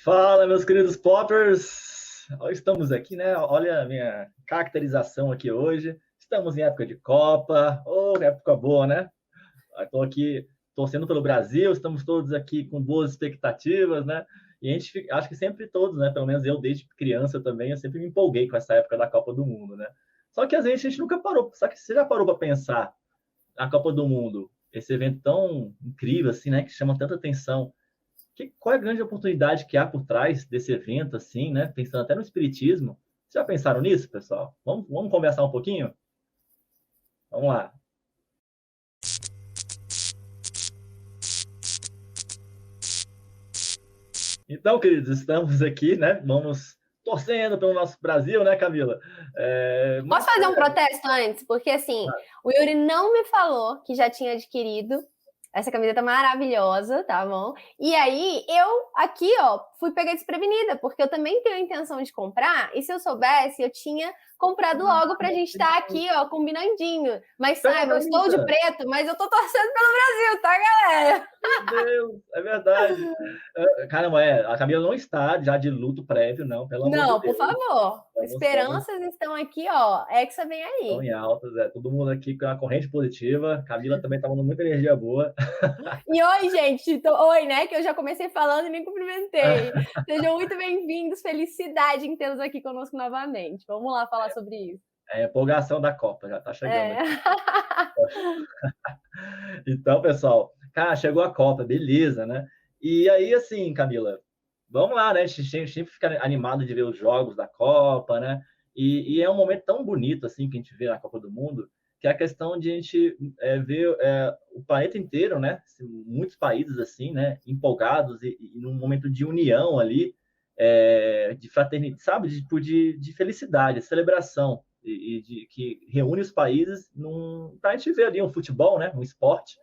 Fala, meus queridos Poppers! Estamos aqui, né? Olha a minha caracterização aqui hoje. Estamos em época de Copa. Época boa, né? Estou aqui torcendo pelo Brasil, estamos todos aqui com boas expectativas, né? E a gente, acho que sempre todos, né? Pelo menos eu, desde criança também, eu sempre me empolguei com essa época da Copa do Mundo, né? Só que às vezes a gente nunca parou. Só que você já parou para pensar na Copa do Mundo, esse evento tão incrível, assim, né? Que chama tanta atenção. Qual é a grande oportunidade que há por trás desse evento, assim, né? Pensando até no espiritismo. Vocês já pensaram nisso, pessoal? Vamos conversar um pouquinho? Vamos lá. Então, queridos, estamos aqui, né? Vamos torcendo pelo nosso Brasil, né, Camila? Posso fazer um protesto antes? Porque, assim, o Yuri não me falou que já tinha adquirido essa camiseta maravilhosa, tá bom? E aí, eu aqui, ó, fui pegar desprevenida, porque eu também tenho a intenção de comprar, e se eu soubesse, eu tinha comprado logo pra gente estar aqui, ó, combinandinho. Mas saiba, eu estou de preto, mas eu tô torcendo pelo Brasil, tá, galera? Meu Deus, é verdade. Caramba, a Camila não está já de luto prévio, não, pelo amor de Deus. Não, por favor. Esperanças estão aqui, ó. Hexa vem aí. Estão em altas, todo mundo aqui com a corrente positiva. Camila também tá mandando muita energia boa. E oi, gente. Oi, né? Que eu já comecei falando e nem cumprimentei. Sejam muito bem-vindos. Felicidade em tê-los aqui conosco novamente. Vamos lá falar sobre isso. É a empolgação da Copa, já tá chegando aqui. Então, pessoal, cara, chegou a Copa, beleza, né? E aí, assim, Camila, vamos lá, né? A gente sempre fica animado de ver os jogos da Copa, né? E é um momento tão bonito, assim, que a gente vê na Copa do Mundo, que é a questão de a gente ver o planeta inteiro, né? Muitos países, assim, né? Empolgados e num momento de união ali, de fraternidade, sabe? De felicidade, celebração, que reúne os países para a gente ver ali um futebol, né? Um esporte,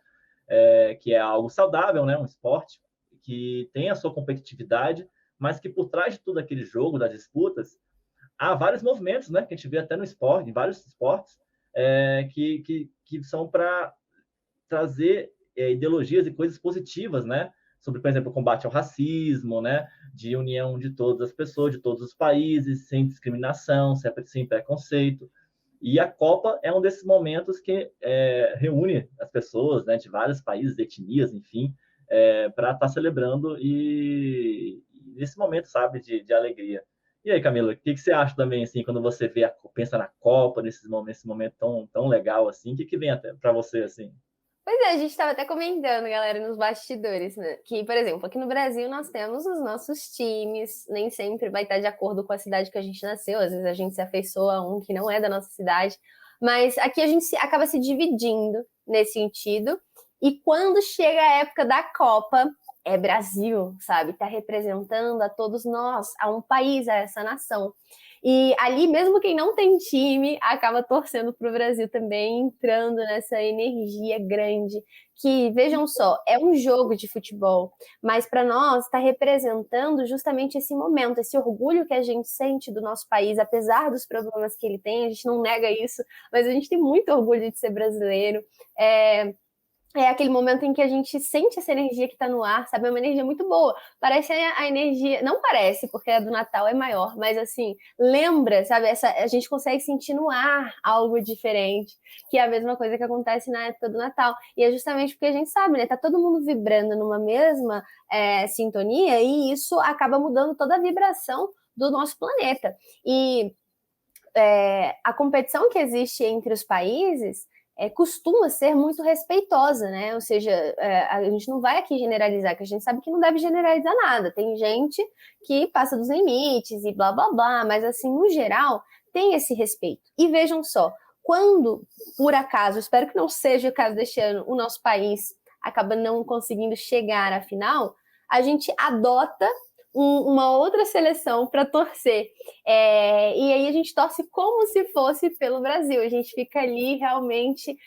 que é algo saudável, né? Um esporte que tem a sua competitividade, mas que por trás de todo aquele jogo, das disputas, há vários movimentos, né? Que a gente vê até no esporte, em vários esportes, que são para trazer ideologias e coisas positivas, né? Sobre, por exemplo, o combate ao racismo, né? De união de todas as pessoas, de todos os países, sem discriminação, sem preconceito. E a Copa é um desses momentos que reúne as pessoas, né, de vários países, etnias, enfim, para estar celebrando e nesse momento, sabe, de alegria. E aí, Camila, o que você acha também, assim, quando você pensa na Copa, nesse momento tão legal, assim, o que vem para você, assim? Pois é, a gente estava até comentando, galera, nos bastidores, né? Que, por exemplo, aqui no Brasil nós temos os nossos times, nem sempre vai estar de acordo com a cidade que a gente nasceu, às vezes a gente se afeiçoa a um que não é da nossa cidade, mas aqui a gente acaba se dividindo nesse sentido, e quando chega a época da Copa, é Brasil, sabe? Tá representando a todos nós, a um país, a essa nação. E ali, mesmo quem não tem time, acaba torcendo para o Brasil também, entrando nessa energia grande. Que, vejam só, é um jogo de futebol, mas para nós está representando justamente esse momento, esse orgulho que a gente sente do nosso país, apesar dos problemas que ele tem, a gente não nega isso, mas a gente tem muito orgulho de ser brasileiro. É aquele momento em que a gente sente essa energia que tá no ar, sabe? É uma energia muito boa. Parece a energia... Não parece, porque a do Natal é maior, mas assim, lembra, sabe? A gente consegue sentir no ar algo diferente, que é a mesma coisa que acontece na época do Natal. E é justamente porque a gente sabe, né? Tá todo mundo vibrando numa mesma sintonia e isso acaba mudando toda a vibração do nosso planeta. E a competição que existe entre os países costuma ser muito respeitosa, né? Ou seja, a gente não vai aqui generalizar, que a gente sabe que não deve generalizar nada. Tem gente que passa dos limites e blá, blá, blá, mas assim, no geral, tem esse respeito. E vejam só, quando, por acaso, espero que não seja o caso deste ano, o nosso país acaba não conseguindo chegar à final, a gente adota uma outra seleção para torcer. E aí a gente torce como se fosse pelo Brasil. A gente fica ali realmente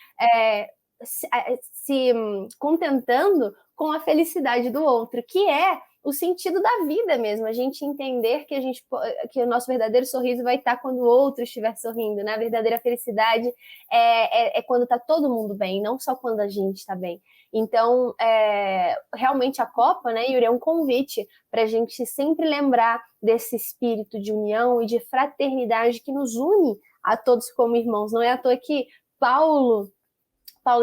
se contentando com a felicidade do outro, que é o sentido da vida mesmo, a gente entender que o nosso verdadeiro sorriso vai estar quando o outro estiver sorrindo, né? A verdadeira felicidade é quando está todo mundo bem, não só quando a gente está bem. Então, realmente a Copa, né, Yuri, é um convite para a gente sempre lembrar desse espírito de união e de fraternidade que nos une a todos como irmãos. Não é à toa que Paulo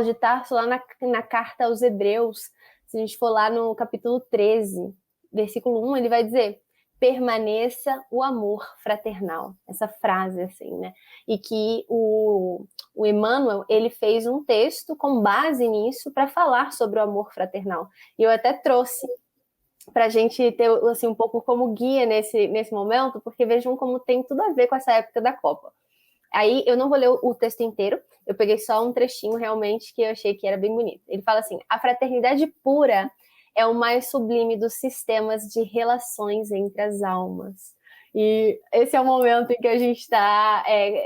de Tarso, lá na carta aos Hebreus, se a gente for lá no capítulo 13, versículo 1, ele vai dizer: permaneça o amor fraternal. Essa frase, assim, né? E que o Emmanuel, ele fez um texto com base nisso para falar sobre o amor fraternal. E eu até trouxe para a gente ter, assim, um pouco como guia nesse momento, porque vejam como tem tudo a ver com essa época da Copa. Aí eu não vou ler o texto inteiro, eu peguei só um trechinho realmente que eu achei que era bem bonito. Ele fala assim: a fraternidade pura é o mais sublime dos sistemas de relações entre as almas. E esse é o momento em que a gente está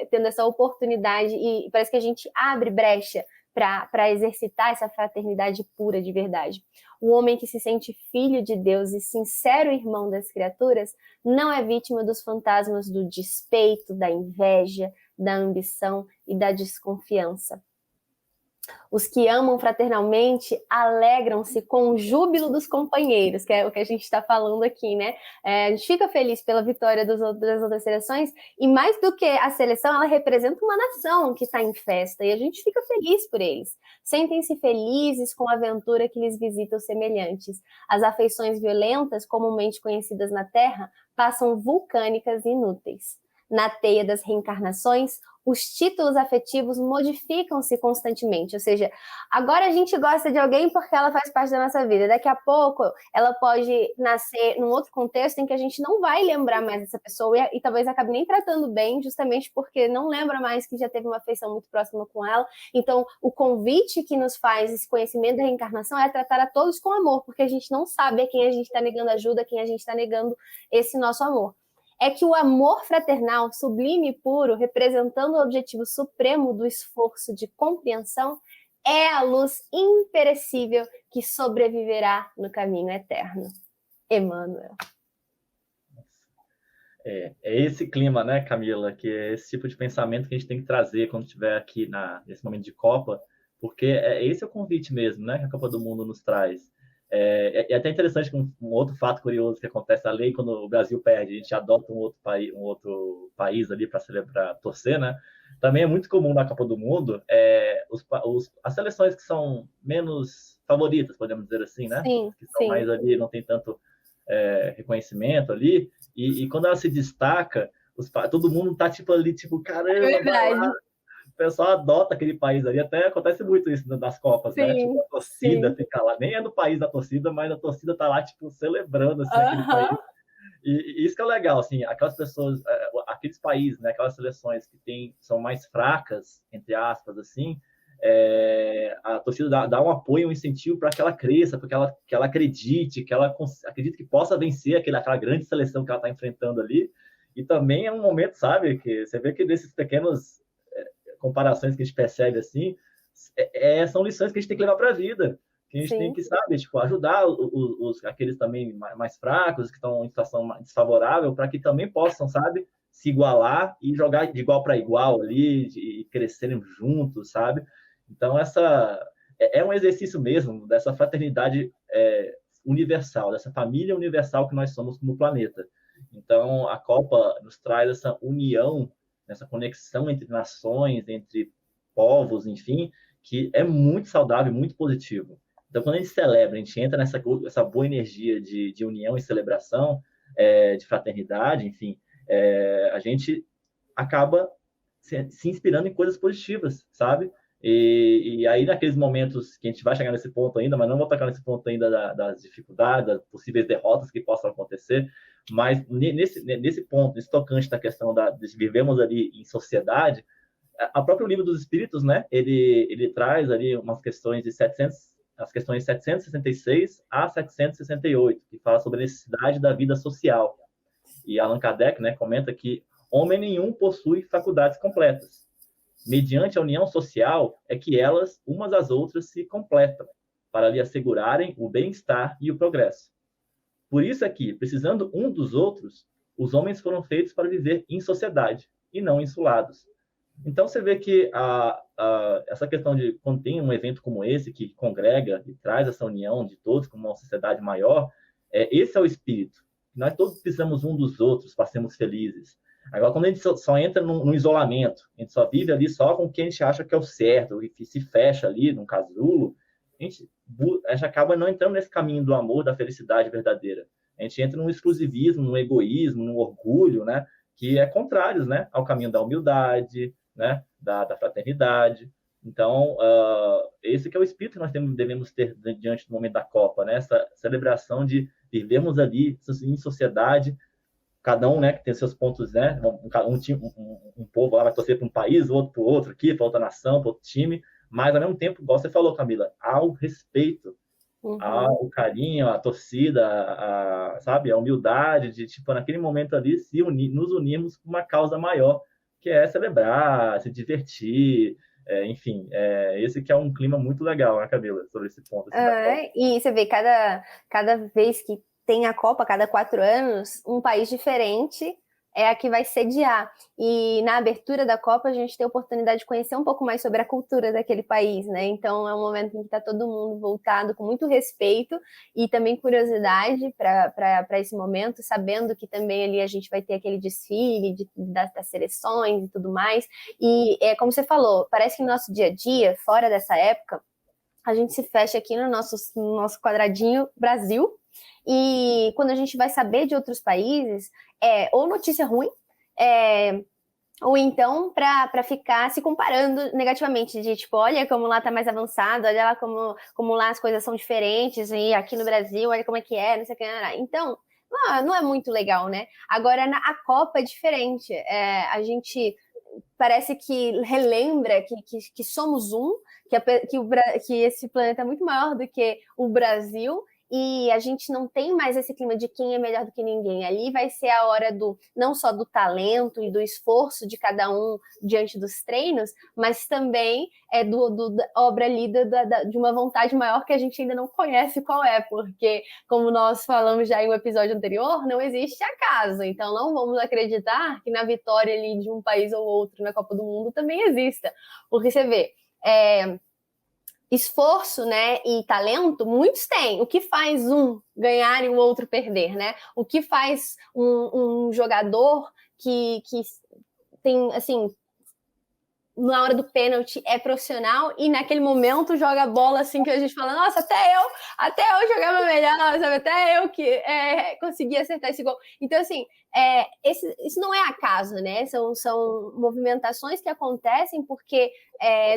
tendo essa oportunidade e parece que a gente abre brecha para exercitar essa fraternidade pura de verdade. O homem que se sente filho de Deus e sincero irmão das criaturas não é vítima dos fantasmas do despeito, da inveja, da ambição e da desconfiança. Os que amam fraternalmente alegram-se com o júbilo dos companheiros, que é o que a gente está falando aqui, né? A gente fica feliz pela vitória das outras seleções, e mais do que a seleção, ela representa uma nação que está em festa, e a gente fica feliz por eles. Sentem-se felizes com a aventura que lhes visita os semelhantes. As afeições violentas, comumente conhecidas na Terra, passam vulcânicas e inúteis. Na teia das reencarnações, os títulos afetivos modificam-se constantemente, ou seja, agora a gente gosta de alguém porque ela faz parte da nossa vida, daqui a pouco ela pode nascer num outro contexto em que a gente não vai lembrar mais dessa pessoa e talvez acabe nem tratando bem, justamente porque não lembra mais que já teve uma afeição muito próxima com ela. Então, o convite que nos faz esse conhecimento da reencarnação é tratar a todos com amor, porque a gente não sabe a quem a gente está negando ajuda, a quem a gente está negando esse nosso amor. É que o amor fraternal, sublime e puro, representando o objetivo supremo do esforço de compreensão, é a luz imperecível que sobreviverá no caminho eterno. Emmanuel. É esse clima, né, Camila, que é esse tipo de pensamento que a gente tem que trazer quando estiver aqui nesse momento de Copa, porque esse é o convite mesmo, né, que a Copa do Mundo nos traz. É até interessante que um outro fato curioso que acontece na lei, quando o Brasil perde, a gente adota um outro país ali para celebrar, torcer, né? Também é muito comum na Copa do Mundo as seleções que são menos favoritas, podemos dizer assim, né? Sim, que são mais ali, não tem tanto reconhecimento ali, e quando ela se destaca, todo mundo tá tipo ali, tipo, caramba, verdade. O pessoal adota aquele país ali, até acontece muito isso nas Copas, Sim, né? Tipo, a torcida sim. fica lá, nem é do país da torcida, mas a torcida tá lá, tipo, celebrando, assim, aquele país. E isso que é legal, assim, aquelas pessoas, aqueles países, né, aquelas seleções que são mais fracas, entre aspas, assim, a torcida dá um apoio, um incentivo para que ela cresça, para que ela acredite, acredite que possa vencer aquela grande seleção que ela está enfrentando ali. E também é um momento, sabe, que você vê que desses pequenos comparações que a gente percebe assim, são lições que a gente tem que levar para a vida, que a gente tem que, sabe, tipo, ajudar aqueles também mais fracos, que estão em situação desfavorável, para que também possam, sabe, se igualar e jogar de igual para igual ali, e crescerem juntos, sabe? Então, é um exercício mesmo dessa fraternidade universal, dessa família universal que nós somos como planeta. Então, a Copa nos traz essa união, essa conexão entre nações, entre povos, enfim, que é muito saudável, muito positivo. Então, quando a gente celebra, a gente entra essa boa energia de união e celebração, de fraternidade, enfim, a gente acaba se inspirando em coisas positivas, sabe? E aí, naqueles momentos que a gente vai chegar nesse ponto ainda, mas não vou tocar nesse ponto ainda das dificuldades, das possíveis derrotas que possam acontecer, mas nesse ponto, nesse tocante da questão de vivemos ali em sociedade, a próprio Livro dos Espíritos, né, ele traz ali umas questões as questões 766 a 768, que fala sobre a necessidade da vida social. E Allan Kardec, né, comenta que homem nenhum possui faculdades completas. Mediante a união social é que elas, umas às outras, se completam, para lhe assegurarem o bem-estar e o progresso. Por isso é que, precisando um dos outros, os homens foram feitos para viver em sociedade, e não insulados. Então, você vê que essa questão de quando tem um evento como esse, que congrega e traz essa união de todos como uma sociedade maior, esse é o espírito. Nós todos precisamos um dos outros para sermos felizes. Agora, quando a gente só entra num isolamento, a gente só vive ali só com o que a gente acha que é o certo, e se fecha ali num casulo, a gente acaba não entrando nesse caminho do amor, da felicidade verdadeira. A gente entra num exclusivismo, num egoísmo, num orgulho, né? Que é contrários, né? Ao caminho da humildade, né? Da fraternidade. Então, esse que é o espírito que nós devemos ter diante do momento da Copa, né? Essa celebração de vivermos ali em sociedade, cada um, né, que tem seus pontos, né? Um povo lá vai torcer para um país, o outro para o outro aqui, para outra nação, para outro time, mas ao mesmo tempo, igual você falou, Camila, há o respeito, há o carinho, a torcida, sabe, a humildade de, tipo, naquele momento ali, nos unirmos por uma causa maior, que é celebrar, se divertir, enfim, esse que é um clima muito legal, né, Camila, sobre esse ponto. Assim, e você vê, cada vez que tem a Copa, cada 4 anos, um país diferente é a que vai sediar. E na abertura da Copa, a gente tem a oportunidade de conhecer um pouco mais sobre a cultura daquele país, né? Então, é um momento em que está todo mundo voltado com muito respeito e também curiosidade para esse momento, sabendo que também ali a gente vai ter aquele desfile das seleções e tudo mais. E, como você falou, parece que no nosso dia a dia, fora dessa época, a gente se fecha aqui no nosso quadradinho Brasil, e quando a gente vai saber de outros países, ou notícia ruim, ou então para ficar se comparando negativamente, de tipo, olha como lá tá mais avançado, olha lá como lá as coisas são diferentes, e aqui no Brasil, olha como é que é, não sei o que. Então, não é muito legal, né? Agora, a Copa é diferente. A gente parece que relembra que somos que esse planeta é muito maior do que o Brasil, e a gente não tem mais esse clima de quem é melhor do que ninguém. Ali vai ser a hora não só do talento e do esforço de cada um diante dos treinos, mas também da obra ali de uma vontade maior que a gente ainda não conhece qual é, porque, como nós falamos já em um episódio anterior, não existe acaso. Então não vamos acreditar que na vitória ali de um país ou outro na Copa do Mundo também exista. Porque você vê, esforço, né, e talento, muitos têm. O que faz um ganhar e o outro perder, né? O que faz um jogador que tem, assim, na hora do pênalti é profissional e naquele momento joga a bola assim que a gente fala, nossa, até eu jogava melhor, sabe? Até eu que consegui acertar esse gol. Então, assim, isso não é acaso, né? São movimentações que acontecem porque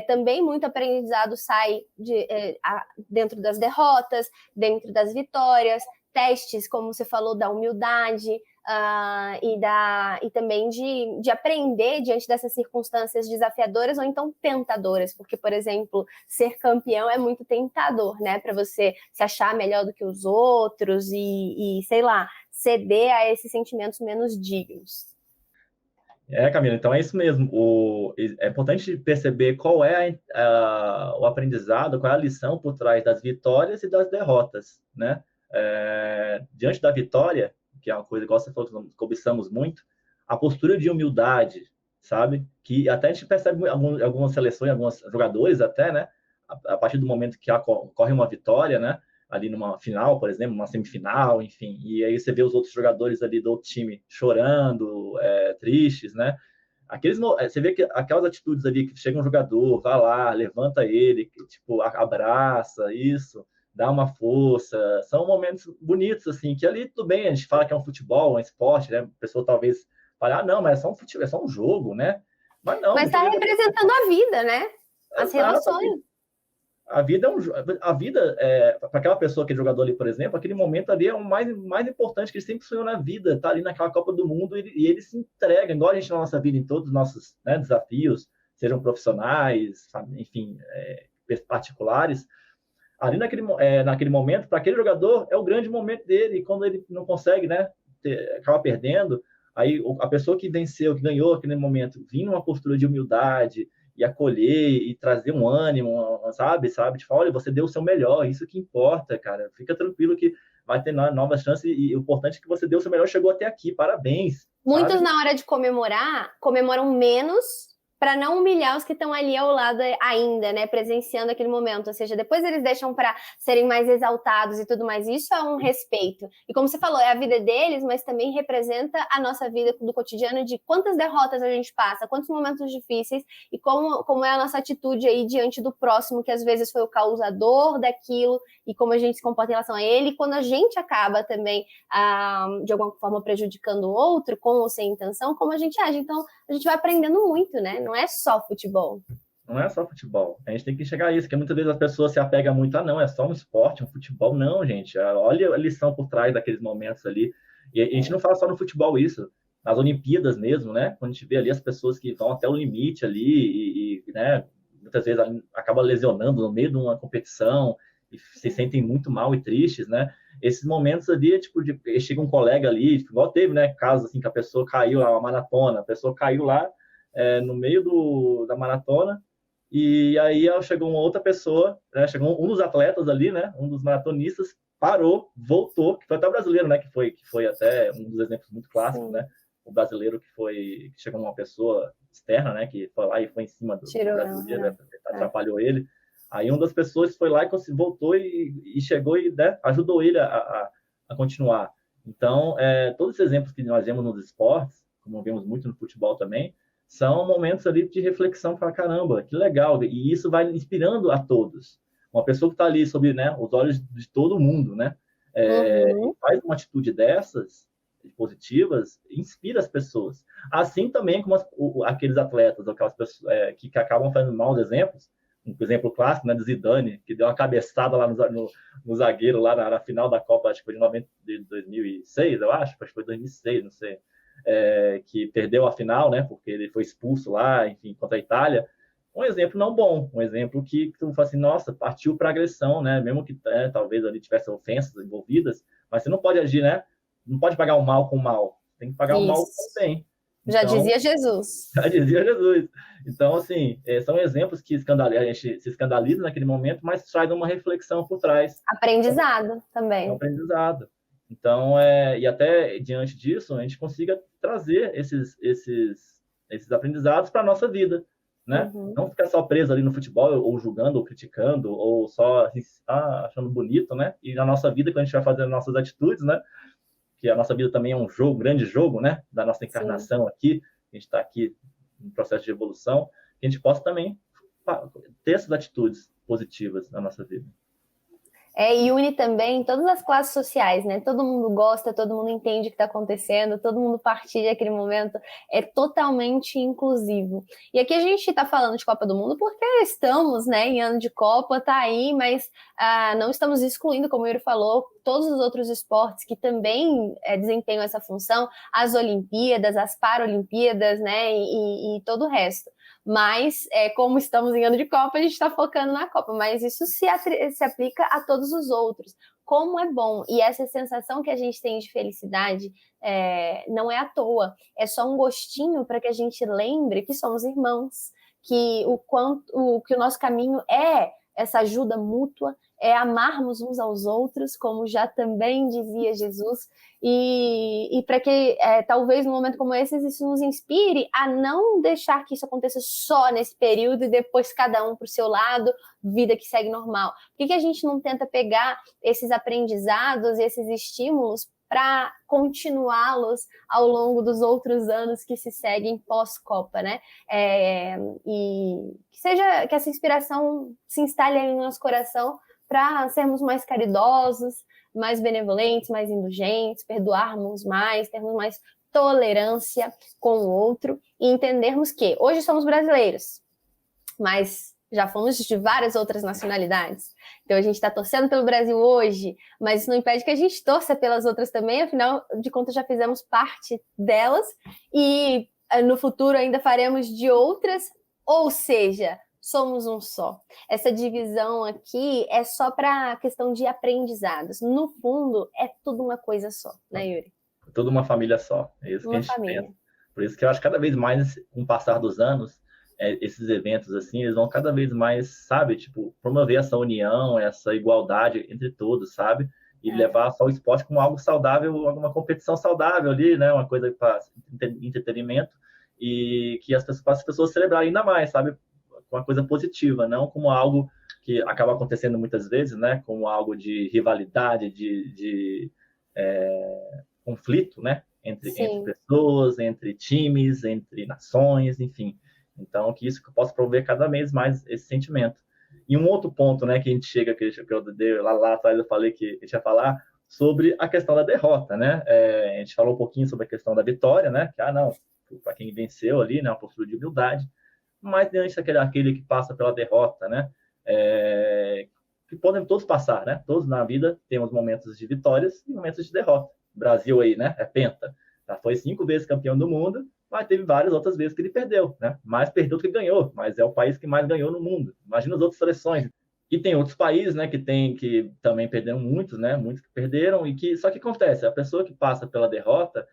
também muito aprendizado sai dentro das derrotas, dentro das vitórias, testes, como você falou, da humildade, e também de aprender diante dessas circunstâncias desafiadoras ou então tentadoras, porque, por exemplo, ser campeão é muito tentador, né? Para você se achar melhor do que os outros e, sei lá, ceder a esses sentimentos menos dignos. Camila, então é isso mesmo. É importante perceber qual é o aprendizado, qual é a lição por trás das vitórias e das derrotas, né? Diante da vitória, que é uma coisa, igual você falou, que cobiçamos muito, a postura de humildade, sabe? Que até a gente percebe algumas seleções, alguns jogadores até, né? A partir do momento que ocorre uma vitória, né? Ali numa final, por exemplo, uma semifinal, enfim, e aí você vê os outros jogadores ali do outro time chorando, tristes, né? Você vê que aquelas atitudes ali que chega um jogador, vai lá, levanta ele, tipo, abraça, isso, dá uma força, são momentos bonitos, assim, que ali tudo bem, a gente fala que é um futebol, um esporte, né? A pessoa talvez fale, não, mas é só um futebol, é só um jogo, né? Mas não. Mas está representando a vida, né? As relações. A vida para aquela pessoa que é jogador ali, por exemplo, aquele momento ali é o mais importante que ele sempre sonhou na vida, tá ali naquela Copa do Mundo e ele se entrega, igual a gente na nossa vida, em todos os nossos, né, desafios, sejam profissionais, enfim, particulares. Ali naquele momento, para aquele jogador, é o grande momento dele, e quando ele não consegue, né, acaba perdendo, aí a pessoa que venceu, que ganhou aquele momento, vir numa postura de humildade, e acolher, e trazer um ânimo, sabe? De falar, olha, você deu o seu melhor, isso que importa, cara. Fica tranquilo que vai ter novas chances, e o importante é que você deu o seu melhor, chegou até aqui, parabéns. Muitos, na hora de comemorar, comemoram menos para não humilhar os que estão ali ao lado ainda, né, presenciando aquele momento, ou seja, depois eles deixam para serem mais exaltados e tudo mais, isso é um respeito, e como você falou, é a vida deles, mas também representa a nossa vida do cotidiano, de quantas derrotas a gente passa, quantos momentos difíceis, e como é a nossa atitude aí diante do próximo, que às vezes foi o causador daquilo, e como a gente se comporta em relação a ele, quando a gente acaba também, de alguma forma, prejudicando o outro, com ou sem intenção, como a gente age, então a gente vai aprendendo muito, né? Não é só futebol. Não é só futebol. A gente tem que chegar a isso, porque muitas vezes as pessoas se apegam muito a não, é só um esporte, um futebol. Não, gente. Olha a lição por trás daqueles momentos ali. E a gente não fala só no futebol isso. Nas Olimpíadas mesmo, né? Quando a gente vê ali as pessoas que vão até o limite ali né? Muitas vezes acaba lesionando no meio de uma competição e se sentem muito mal e tristes, né? Esses momentos ali, tipo, chega um colega ali, igual teve, né? Casos assim que a pessoa caiu lá, uma maratona, a pessoa caiu lá no meio da maratona, e aí chegou uma outra pessoa, né? Chegou um dos atletas ali, né? Um dos maratonistas, parou, voltou, que foi até o brasileiro, né? Que foi até um dos exemplos muito clássicos, Sim. né? O brasileiro que chegou uma pessoa externa, né? Que foi lá e foi em cima do brasileiro, né? Atrapalhou ele. Aí uma das pessoas foi lá e voltou e chegou e, né, ajudou ele a continuar. Então, todos os exemplos que nós vemos nos esportes, como vemos muito no futebol também, são momentos ali de reflexão para caramba, que legal, e isso vai inspirando a todos. Uma pessoa que está ali sob, né, os olhos de todo mundo, né, e faz uma atitude dessas, positivas, inspira as pessoas. Assim também como aqueles atletas, aquelas pessoas que acabam fazendo maus exemplos, um exemplo clássico, né, do Zidane, que deu uma cabeçada lá no zagueiro, lá na final da Copa, acho que foi de 2006, eu acho que foi 2006, não sei, que perdeu a final, né, porque ele foi expulso lá, enfim, contra a Itália. Um exemplo não bom, um exemplo que tu fala assim, nossa, partiu para agressão, né, mesmo que talvez ali tivesse ofensas envolvidas, mas você não pode agir, né, não pode pagar o mal com o mal, tem que pagar o mal com o bem. Já dizia Jesus. Já dizia Jesus. Então, assim, são exemplos que a gente se escandaliza naquele momento, mas traz uma reflexão por trás. Aprendizado também. É um aprendizado. Então, e até diante disso, a gente consiga trazer esses aprendizados para a nossa vida, né? Não ficar só preso ali no futebol, ou julgando, ou criticando, ou só assim, achando bonito, né? E na nossa vida, quando a gente vai fazendo nossas atitudes, né? Que a nossa vida também é um jogo, grande jogo, né? Da nossa encarnação. Sim. Aqui, a gente está aqui no processo de evolução, que a gente possa também ter essas atitudes positivas na nossa vida. E une também todas as classes sociais, né? Todo mundo gosta, todo mundo entende o que está acontecendo, todo mundo partilha aquele momento, é totalmente inclusivo. E aqui a gente está falando de Copa do Mundo porque estamos, né, em ano de Copa, tá aí, mas não estamos excluindo, como o Yuri falou, todos os outros esportes que também desempenham essa função, as Olimpíadas, as Paralimpíadas, né, e todo o resto. Mas, como estamos em ano de Copa, a gente está focando na Copa, mas isso se aplica a todos os outros. Como é bom, e essa sensação que a gente tem de felicidade não é à toa, é só um gostinho para que a gente lembre que somos irmãos, que que o nosso caminho é essa ajuda mútua, é amarmos uns aos outros, como já também dizia Jesus, e para que talvez num momento como esse isso nos inspire a não deixar que isso aconteça só nesse período e depois cada um para o seu lado, vida que segue normal. Por que a gente não tenta pegar esses aprendizados e esses estímulos para continuá-los ao longo dos outros anos que se seguem pós-Copa, né? E que essa inspiração se instale aí no nosso coração para sermos mais caridosos, mais benevolentes, mais indulgentes, perdoarmos mais, termos mais tolerância com o outro e entendermos que hoje somos brasileiros, mas já fomos de várias outras nacionalidades. Então a gente está torcendo pelo Brasil hoje, mas isso não impede que a gente torça pelas outras também, afinal de contas já fizemos parte delas e no futuro ainda faremos de outras, ou seja, somos um só. Essa divisão aqui é só para a questão de aprendizados. No fundo, é tudo uma coisa só, né, Yuri? Tudo uma família só. É isso que a gente pensa. Por isso que eu acho que cada vez mais, com o passar dos anos, esses eventos, assim, eles vão cada vez mais, sabe, tipo, promover essa união, essa igualdade entre todos, sabe? E levar só o esporte como algo saudável, alguma competição saudável ali, né? Uma coisa para entretenimento. e que faça as pessoas celebrarem ainda mais, sabe? Com uma coisa positiva, não como algo que acaba acontecendo muitas vezes, né? Como algo de rivalidade, de conflito, né? Entre pessoas, entre times, entre nações, enfim. Então, que isso que possa promover cada vez mais esse sentimento. E um outro ponto, né, que a gente chega, que eu dei lá atrás, eu falei que a gente ia falar sobre a questão da derrota, né? A gente falou um pouquinho sobre a questão da vitória, né? Que, não, para quem venceu ali, né, uma postura de humildade, mas diante daquele que passa pela derrota, né? Que podem todos passar, né? Todos na vida temos momentos de vitórias e momentos de derrota. O Brasil aí, né? É penta. Já foi 5 vezes campeão do mundo, mas teve várias outras vezes que ele perdeu, né? Mais perdeu do que ganhou, mas é o país que mais ganhou no mundo. Imagina as outras seleções. E tem outros países, né, que também perderam muitos, né? Muitos que perderam só que acontece, a pessoa que passa pela derrota,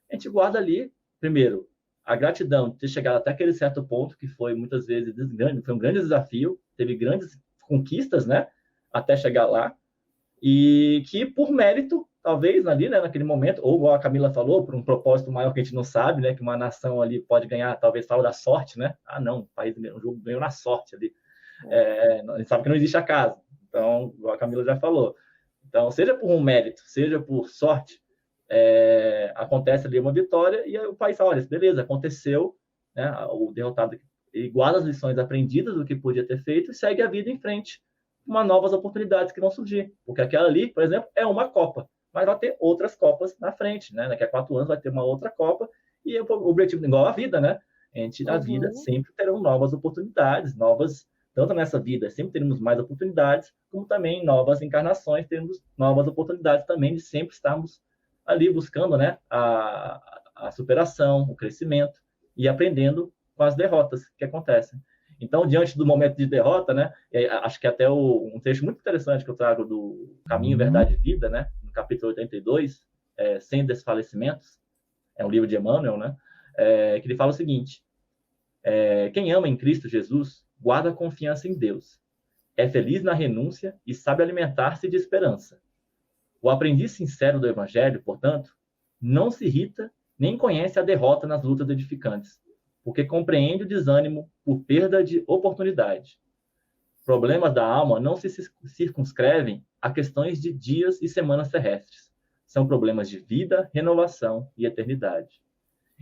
a gente guarda ali, primeiro, a gratidão de ter chegado até aquele certo ponto que foi muitas vezes foi um grande desafio, teve grandes conquistas, né? Até chegar lá, e que por mérito, talvez ali, né, naquele momento, ou igual a Camila falou, por um propósito maior que a gente não sabe, né, que uma nação ali pode ganhar, talvez fala da sorte, né? Não, o país o jogo ganhou na sorte ali. A gente sabe que não existe acaso. Então, igual a Camila já falou. Então, seja por um mérito, seja por sorte, acontece ali uma vitória e o país fala, olha, beleza, aconteceu, né, o derrotado guarda as lições aprendidas do que podia ter feito e segue a vida em frente, uma novas oportunidades que vão surgir. Porque aquela ali, por exemplo, é uma Copa, mas vai ter outras Copas na frente, né? Daqui a 4 anos vai ter uma outra Copa e o objetivo, igual a vida, né? Na vida sempre terão novas oportunidades, tanto nessa vida sempre teremos mais oportunidades, como também em novas encarnações teremos novas oportunidades também de sempre estarmos ali buscando, né, a superação, o crescimento e aprendendo com as derrotas que acontecem. Então, diante do momento de derrota, né, acho que até um trecho muito interessante que eu trago do Caminho, Verdade e Vida, né, no capítulo 82, Sem Desfalecimentos, é um livro de Emmanuel, né, que ele fala o seguinte: quem ama em Cristo Jesus guarda confiança em Deus, é feliz na renúncia e sabe alimentar-se de esperança. O aprendiz sincero do Evangelho, portanto, não se irrita nem conhece a derrota nas lutas edificantes, porque compreende o desânimo por perda de oportunidade. Problemas da alma não se circunscrevem a questões de dias e semanas terrestres. São problemas de vida, renovação e eternidade.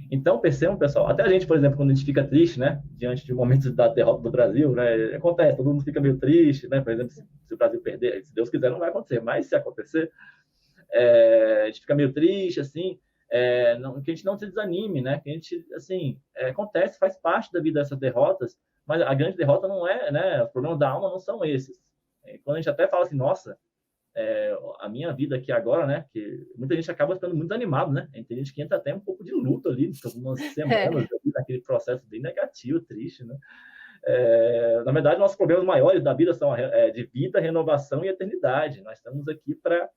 Então, percebam, pessoal, até a gente, por exemplo, quando a gente fica triste, né, diante de momentos da derrota do Brasil, né, acontece, todo mundo fica meio triste, né, por exemplo, se o Brasil perder, se Deus quiser, não vai acontecer, mas se acontecer, a gente fica meio triste, assim, que a gente não se desanime, né, que a gente, assim, acontece, faz parte da vida dessas derrotas, mas a grande derrota não é, né, os problemas da alma não são esses. Quando a gente até fala assim, nossa, a minha vida aqui agora, né, que muita gente acaba ficando muito animado, né, tem gente que entra até um pouco de luto ali, algumas semanas ali, naquele processo bem negativo, triste, né. Na verdade, nossos problemas maiores da vida são de vida, renovação e eternidade. Nós estamos aqui para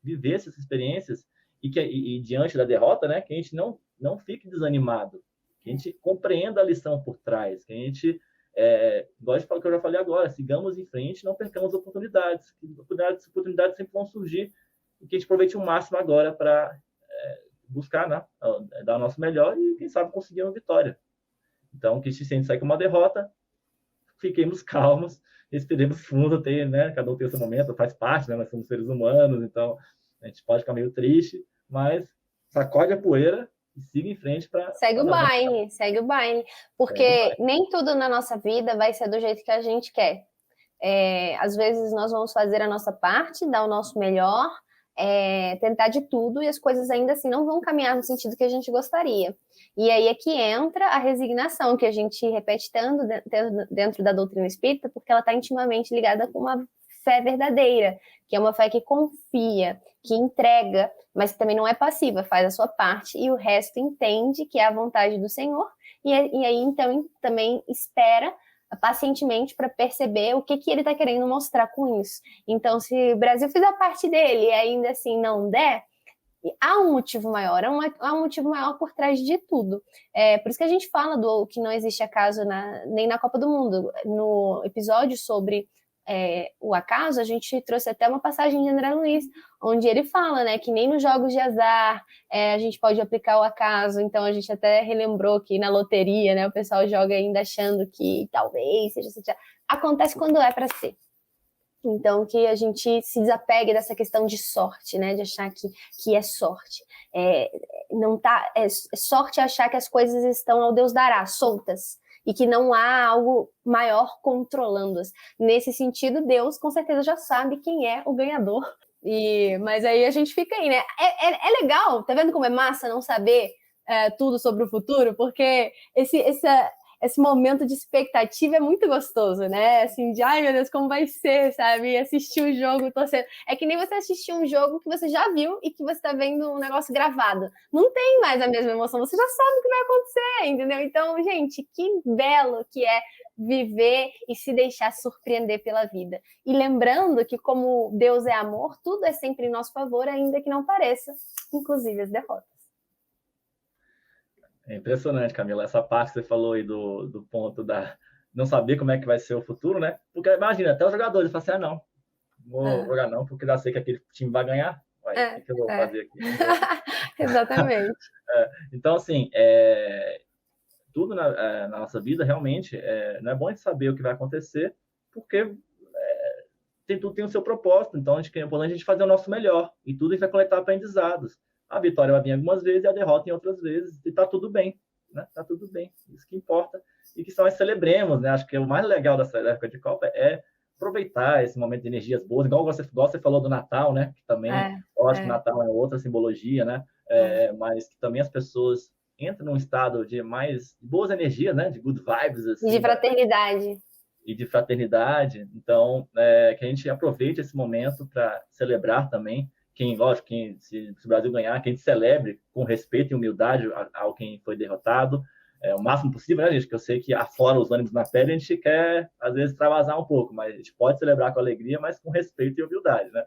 viver essas experiências e diante da derrota, né, que a gente não fique desanimado, que a gente compreenda a lição por trás, que a gente, igual que eu já falei agora, sigamos em frente, não percamos oportunidades, oportunidades sempre vão surgir e que a gente aproveite o máximo agora para buscar, né, dar o nosso melhor e, quem sabe, conseguir uma vitória. Então, que se sente sair com uma derrota, fiquemos calmos, respiremos fundo, né? Cada um tem o seu momento, faz parte, né? Nós somos seres humanos, então a gente pode ficar meio triste, mas sacode a poeira e siga em frente para... Segue o baile, porque nem tudo na nossa vida vai ser do jeito que a gente quer. Às vezes nós vamos fazer a nossa parte, dar o nosso melhor, tentar de tudo, e as coisas ainda assim não vão caminhar no sentido que a gente gostaria. E aí é que entra a resignação, que a gente repete tanto dentro da doutrina espírita, porque ela está intimamente ligada com uma fé verdadeira, que é uma fé que confia, que entrega, mas que também não é passiva, faz a sua parte, e o resto entende que é a vontade do Senhor, e aí então também espera pacientemente para perceber o que ele está querendo mostrar com isso. Então, se o Brasil fizer a parte dele e ainda assim não der, há um motivo maior, há um motivo maior por trás de tudo. Por isso que a gente fala que não existe acaso nem na Copa do Mundo. No episódio sobre o acaso, a gente trouxe até uma passagem de André Luiz, onde ele fala, né, que nem nos jogos de azar a gente pode aplicar o acaso. Então a gente até relembrou que na loteria, né, o pessoal joga ainda achando que talvez seja... Acontece quando é para ser. Então, que a gente se desapegue dessa questão de sorte, né? De achar que é sorte. Não tá, é sorte achar que as coisas estão ao Deus dará, soltas, e que não há algo maior controlando-as. Nesse sentido, Deus com certeza já sabe quem é o ganhador. Mas aí a gente fica aí, né? É legal, tá vendo como é massa não saber tudo sobre o futuro? Porque esse momento de expectativa é muito gostoso, né? Assim, de, ai meu Deus, como vai ser, sabe? Assistir o jogo, torcendo. É que nem você assistir um jogo que você já viu e que você tá vendo um negócio gravado. Não tem mais a mesma emoção, você já sabe o que vai acontecer, entendeu? Então, gente, que belo que é viver e se deixar surpreender pela vida. E lembrando que, como Deus é amor, tudo é sempre em nosso favor, ainda que não pareça, inclusive as derrotas. É impressionante, Camila, essa parte que você falou aí do ponto da não saber como é que vai ser o futuro, né? Porque imagina, até os jogadores falam assim, não vou jogar não, porque já sei que aquele time vai ganhar. O que eu vou fazer aqui? Exatamente. Então, assim, tudo na nossa vida, realmente, não é bom a gente saber o que vai acontecer, porque tudo tem o seu propósito. Então, é importante a gente fazer o nosso melhor, e tudo a gente vai coletar aprendizados. A vitória vai vir algumas vezes e a derrota em outras vezes, e tá tudo bem, né? Tá tudo bem, isso que importa. E que nós celebremos, né? Acho que o mais legal dessa época de Copa é aproveitar esse momento de energias boas, igual você falou do Natal, né? Que também, lógico, que Natal é outra simbologia, né? Mas que também as pessoas entram num estado de mais boas energias, né? De good vibes, assim. E de fraternidade. E de fraternidade. Então, que a gente aproveite esse momento para celebrar também. Se o Brasil ganhar, que a gente celebre com respeito e humildade ao quem foi derrotado, o máximo possível, né, gente? Que eu sei que afora os ânimos na pele, a gente quer, às vezes, extravasar um pouco, mas a gente pode celebrar com alegria, mas com respeito e humildade, né?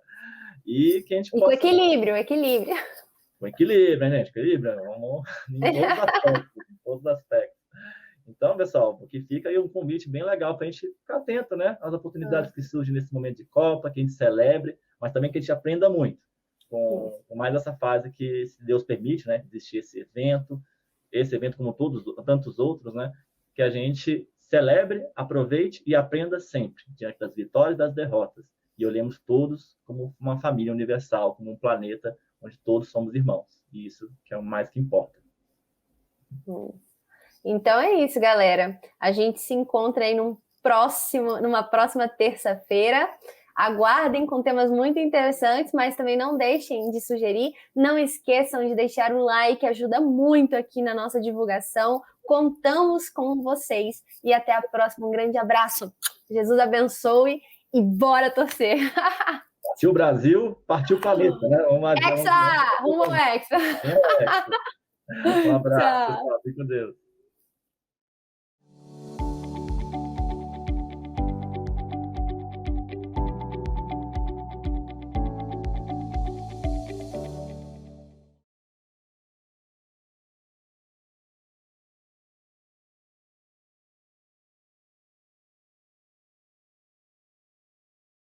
E que a gente possa... com equilíbrio. Com equilíbrio, né, gente? Equilíbrio, vamos em todos os aspectos. Então, pessoal, o que fica aí um convite bem legal para a gente ficar atento, né? Às oportunidades que surgem nesse momento de Copa, que a gente celebre, mas também que a gente aprenda muito com mais essa fase que, se Deus permite, né, existir esse evento como tantos outros, né, que a gente celebre, aproveite e aprenda sempre, diante das vitórias e das derrotas. E olhemos todos como uma família universal, como um planeta onde todos somos irmãos. E isso que é o mais que importa. Então é isso, galera. A gente se encontra aí numa próxima terça-feira. Aguardem com temas muito interessantes, mas também não deixem de sugerir. Não esqueçam de deixar o like, ajuda muito aqui na nossa divulgação. Contamos com vocês e até a próxima. Um grande abraço. Jesus abençoe e bora torcer. Partiu o Brasil, partiu o planeta, né? Hexa! Rumo ao Hexa! Um abraço, pessoal. Fique com Deus.